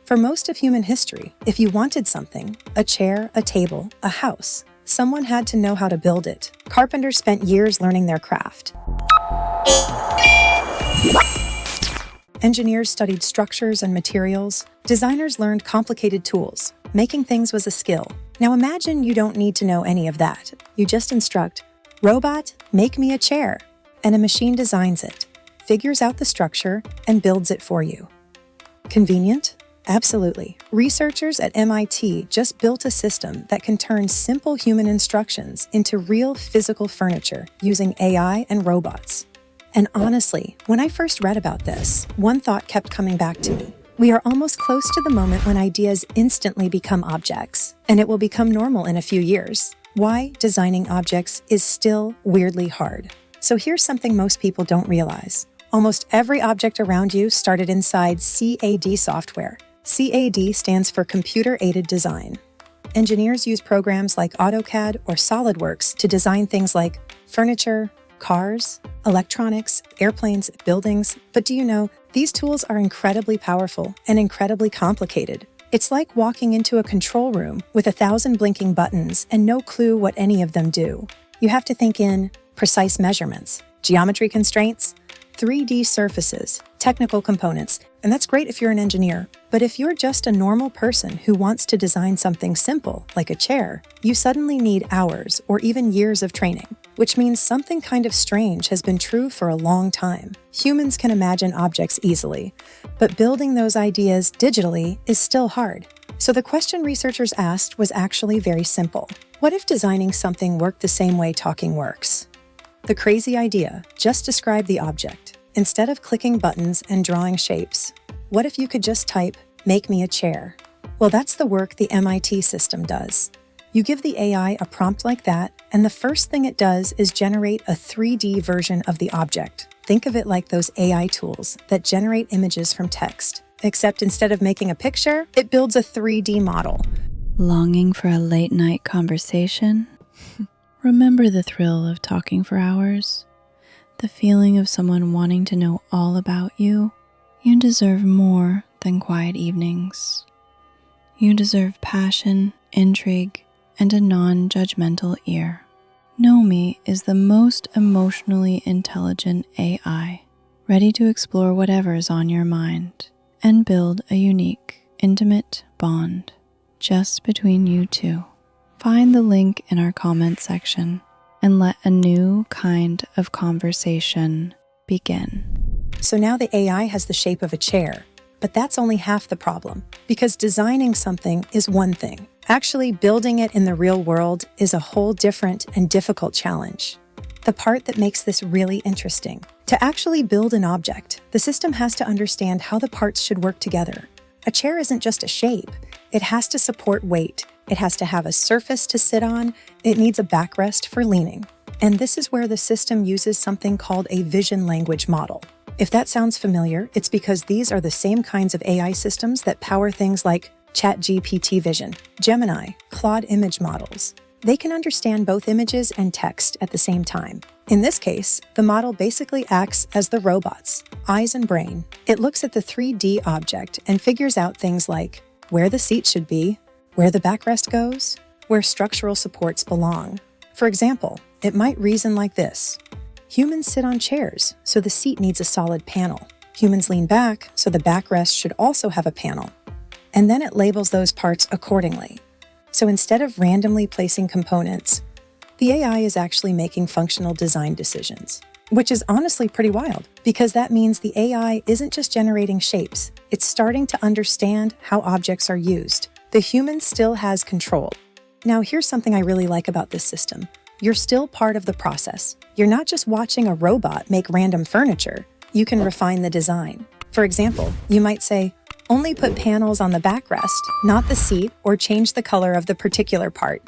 For most of human history, if you wanted something, a chair, a table, a house, someone had to know how to build it. Carpenters spent years learning their craft. Engineers studied structures and materials. Designers learned complicated tools. Making things was a skill. Now imagine you don't need to know any of that. You just instruct, "Robot, make me a chair." And a machine designs it, figures out the structure, and builds it for you. Convenient? Absolutely. Researchers at MIT just built a system that can turn simple human instructions into real physical furniture using AI and robots. And honestly, when I first read about this, one thought kept coming back to me. We are almost close to the moment when ideas instantly become objects, and it will become normal in a few years. Why designing objects is still weirdly hard. So here's something most people don't realize. Almost every object around you started inside CAD software. CAD stands for Computer-Aided Design. Engineers use programs like AutoCAD or SolidWorks to design things like furniture, cars, electronics, airplanes, buildings. But do you know, these tools are incredibly powerful and incredibly complicated. It's like walking into a control room with 1,000 blinking buttons and no clue what any of them do. You have to think in precise measurements, geometry constraints, 3D surfaces, technical components, and that's great if you're an engineer. But if you're just a normal person who wants to design something simple, like a chair, you suddenly need hours or even years of training, which means something kind of strange has been true for a long time. Humans can imagine objects easily, but building those ideas digitally is still hard. So the question researchers asked was actually very simple. What if designing something worked the same way talking works? The crazy idea, just describe the object. Instead of clicking buttons and drawing shapes, what if you could just type, "Make me a chair"? Well, that's the work the MIT system does. You give the AI a prompt like that, and the first thing it does is generate a 3D version of the object. Think of it like those AI tools that generate images from text. Except instead of making a picture, it builds a 3D model. Longing for a late-night conversation? Remember the thrill of talking for hours? The feeling of someone wanting to know all about you? You deserve more than quiet evenings. You deserve passion, intrigue, and a non-judgmental ear. Nomi is the most emotionally intelligent AI, ready to explore whatever is on your mind and build a unique, intimate bond just between you two. Find the link in our comment section and let a new kind of conversation begin. So now the AI has the shape of a chair, but that's only half the problem, because designing something is one thing. Actually building it in the real world is a whole different and difficult challenge. The part that makes this really interesting. To actually build an object, the system has to understand how the parts should work together. A chair isn't just a shape. It has to support weight. It has to have a surface to sit on. It needs a backrest for leaning. And this is where the system uses something called a vision language model. If that sounds familiar, it's because these are the same kinds of AI systems that power things like ChatGPT Vision, Gemini, Claude image models. They can understand both images and text at the same time. In this case, the model basically acts as the robot's eyes and brain. It looks at the 3D object and figures out things like where the seat should be, where the backrest goes, where structural supports belong. For example, it might reason like this. Humans sit on chairs, so the seat needs a solid panel. Humans lean back, so the backrest should also have a panel. And then it labels those parts accordingly. So instead of randomly placing components, the AI is actually making functional design decisions, which is honestly pretty wild, because that means the AI isn't just generating shapes, it's starting to understand how objects are used. The human still has control. Now, here's something I really like about this system. You're still part of the process. You're not just watching a robot make random furniture. You can refine the design. For example, you might say, only put panels on the backrest, not the seat, or change the color of the particular part.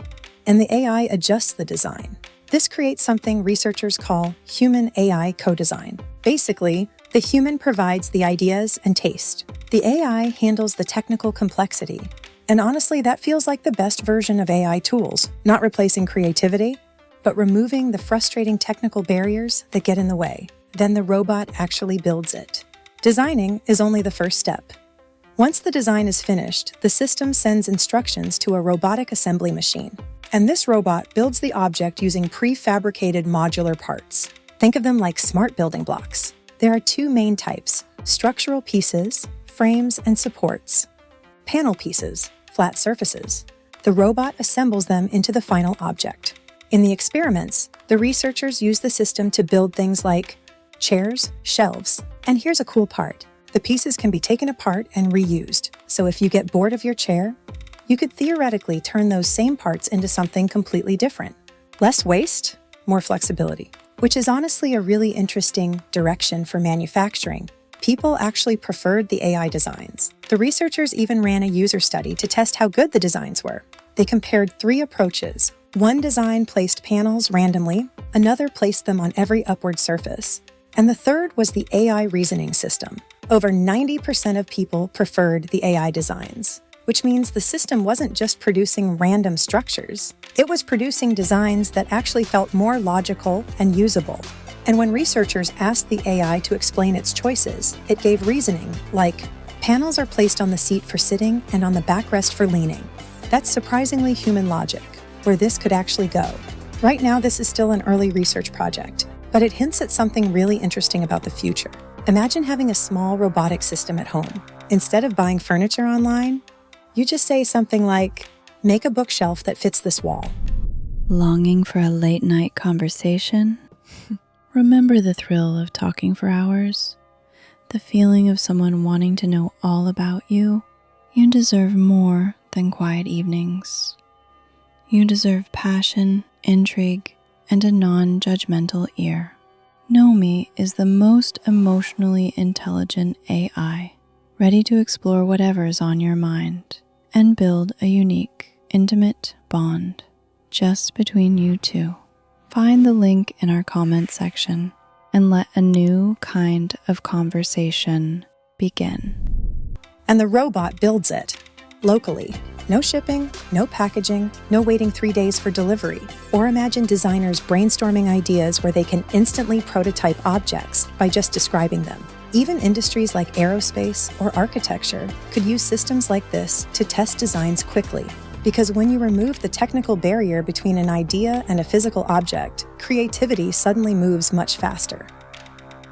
And the AI adjusts the design. This creates something researchers call human-AI co-design. Basically, the human provides the ideas and taste. The AI handles the technical complexity. And honestly, that feels like the best version of AI tools, not replacing creativity, but removing the frustrating technical barriers that get in the way. Then the robot actually builds it. Designing is only the first step. Once the design is finished, the system sends instructions to a robotic assembly machine. And this robot builds the object using prefabricated modular parts. Think of them like smart building blocks. There are two main types: structural pieces, frames, and supports. Panel pieces, flat surfaces. The robot assembles them into the final object. In the experiments, the researchers use the system to build things like chairs, shelves. And here's a cool part. The pieces can be taken apart and reused. So if you get bored of your chair, you could theoretically turn those same parts into something completely different. Less waste, more flexibility, which is honestly a really interesting direction for manufacturing. People actually preferred the AI designs. The researchers even ran a user study to test how good the designs were. They compared 3 approaches. One design placed panels randomly, another placed them on every upward surface, and the third was the AI reasoning system. Over 90% of people preferred the AI designs, which means the system wasn't just producing random structures. It was producing designs that actually felt more logical and usable. And when researchers asked the AI to explain its choices, it gave reasoning like, panels are placed on the seat for sitting and on the backrest for leaning. That's surprisingly human logic, where this could actually go. Right now, this is still an early research project, but it hints at something really interesting about the future. Imagine having a small robotic system at home. Instead of buying furniture online, you just say something like, make a bookshelf that fits this wall. Longing for a late night conversation? Remember the thrill of talking for hours? The feeling of someone wanting to know all about you? You deserve more than quiet evenings. You deserve passion, intrigue, and a non-judgmental ear. Nomi is the most emotionally intelligent AI, ready to explore whatever is on your mind and build a unique, intimate bond just between you two. Find the link in our comment section and let a new kind of conversation begin. And the robot builds it locally. No shipping, no packaging, no waiting 3 days for delivery. Or imagine designers brainstorming ideas where they can instantly prototype objects by just describing them. Even industries like aerospace or architecture could use systems like this to test designs quickly. Because when you remove the technical barrier between an idea and a physical object, creativity suddenly moves much faster.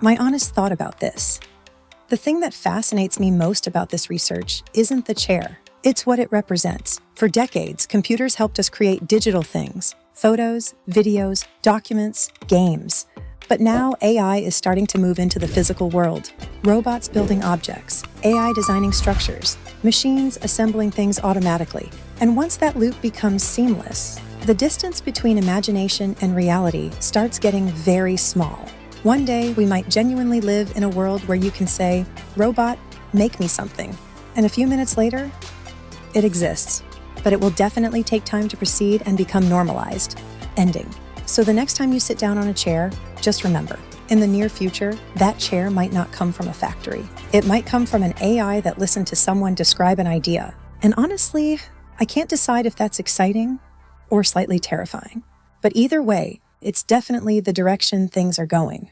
My honest thought about this: the thing that fascinates me most about this research isn't the chair. It's what it represents. For decades, computers helped us create digital things: photos, videos, documents, games. But now AI is starting to move into the physical world. Robots building objects, AI designing structures, machines assembling things automatically. And once that loop becomes seamless, the distance between imagination and reality starts getting very small. One day, we might genuinely live in a world where you can say, "Robot, make me something." And a few minutes later, it exists. But it will definitely take time to proceed and become normalized. Ending. So the next time you sit down on a chair, just remember, in the near future, that chair might not come from a factory. It might come from an AI that listened to someone describe an idea. And honestly, I can't decide if that's exciting or slightly terrifying. But either way, it's definitely the direction things are going.